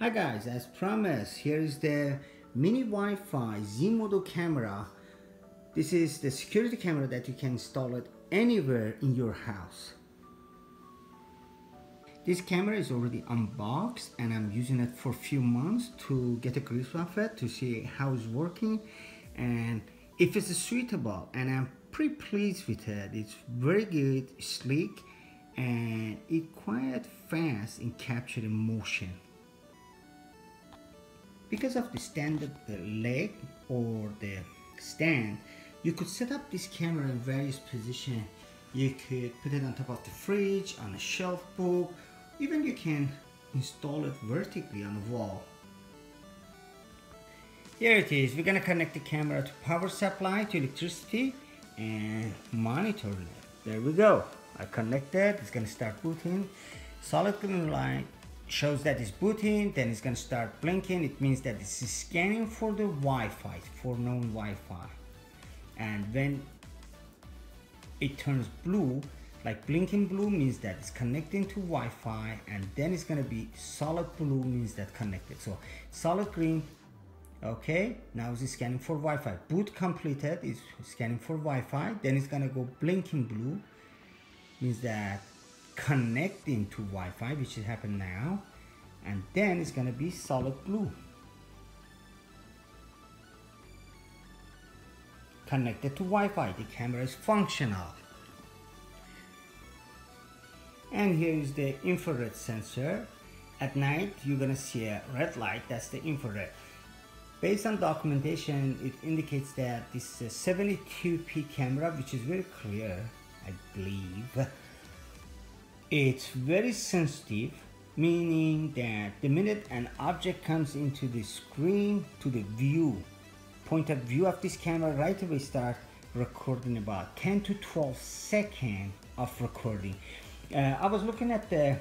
Hi guys, as promised, here is the mini Wi-Fi Zmodo camera. This is the security camera that you can install it anywhere in your house. This camera is already unboxed and I'm using it for a few months to get a grip of it, to see how it's working and if it's suitable, and I'm pretty pleased with it. It's very good, sleek, and it's quite fast in capturing motion. Because of the standard leg or the stand, you could set up this camera in various positions. You could put it on top of the fridge, on a shelf book, even you can install it vertically on a wall. Here it is. We're gonna connect the camera to power supply, to electricity, and monitor it. There we go. I connected. It's gonna start booting. Solid green light shows that it's booting, then it's gonna start blinking. It means that it's scanning for the Wi-Fi, for known Wi-Fi. And when it turns blue, like blinking blue, means that it's connecting to Wi-Fi, and then it's gonna be solid blue, means that connected. So solid green, okay, now it's scanning for Wi-Fi. Boot completed, it's scanning for Wi-Fi, then it's gonna go blinking blue, means that connecting to Wi-Fi, which is happening now, and then it's gonna be solid blue, connected to Wi-Fi. The camera is functional. And here is the infrared sensor. At night you're gonna see a red light, that's the infrared. Based on documentation, it indicates that this is a 72p camera, which is very clear, I believe. It's very sensitive, meaning that the minute an object comes into the screen, to the view, point of view of this camera, right away start recording about 10 to 12 seconds of recording. I was looking at the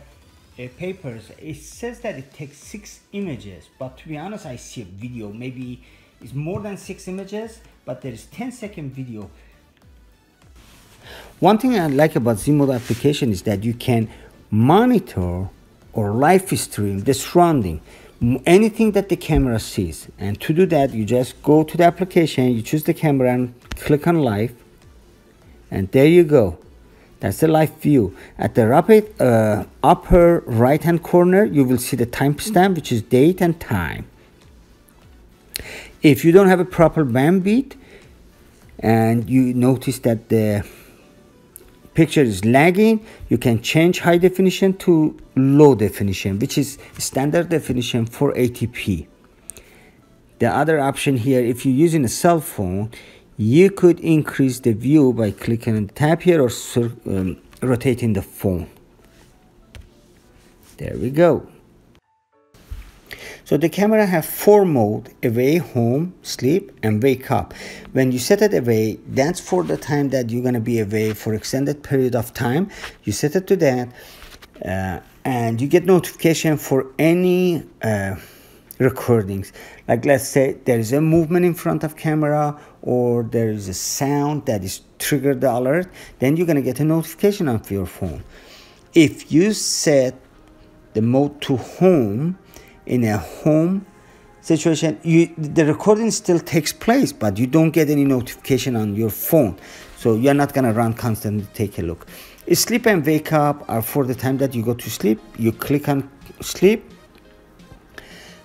papers. It says that it takes 6 images, but to be honest, I see a video, maybe it's more than 6 images, but there is 10-second video. One thing I like about Zmodo application is that you can monitor or live stream the surrounding, anything that the camera sees. And to do that, you just go to the application, you choose the camera and click on live, and there you go. That's the live view. At the upper right hand corner, you will see the timestamp, which is date and time. If you don't have a proper bandwidth and you notice that the picture is lagging, you can change high definition to low definition, which is standard definition for 80p. The other option here, if you're using a cell phone, you could increase the view by clicking on the tab here or rotating the phone. There we go. So the camera has 4 modes: away, home, sleep, and wake up. When you set it away, that's for the time that you're gonna be away for extended period of time. You set it to that, and you get notification for any recordings. Like let's say there is a movement in front of camera, or there is a sound that is triggered the alert, then you're gonna get a notification of your phone. If you set the mode to home, in a home situation, the recording still takes place, but you don't get any notification on your phone, so you're not gonna run constantly to take a look. Sleep and wake up are for the time that you go to sleep. You click on sleep,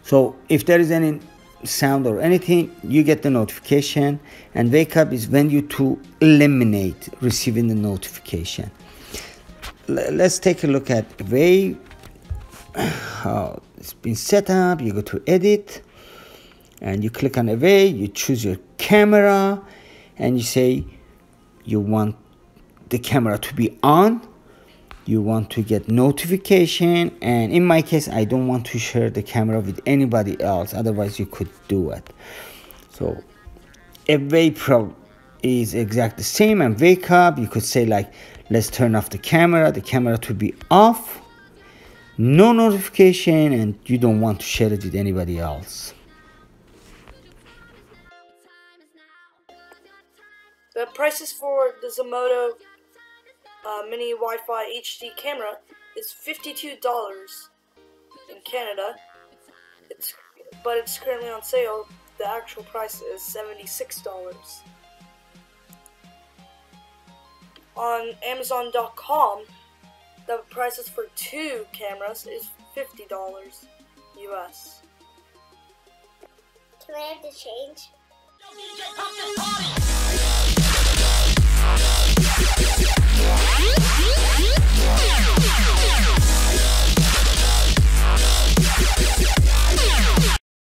so if there is any sound or anything, you get the notification. And wake up is when you to eliminate receiving the notification. Let's take a look at way how it's been set up. You go to edit and you click on away, you choose your camera and you say you want the camera to be on, you want to get notification, and in my case I don't want to share the camera with anybody else, otherwise you could do it. So away pro is exactly the same, and wake up you could say like, let's turn off the camera to be off, no notification, and you don't want to share it with anybody else. The prices for the Zmodo mini Wi-Fi HD camera is $52 in Canada, but it's currently on sale. The actual price is $76. On Amazon.com, the prices for 2 cameras is $50 US. Can I have the change?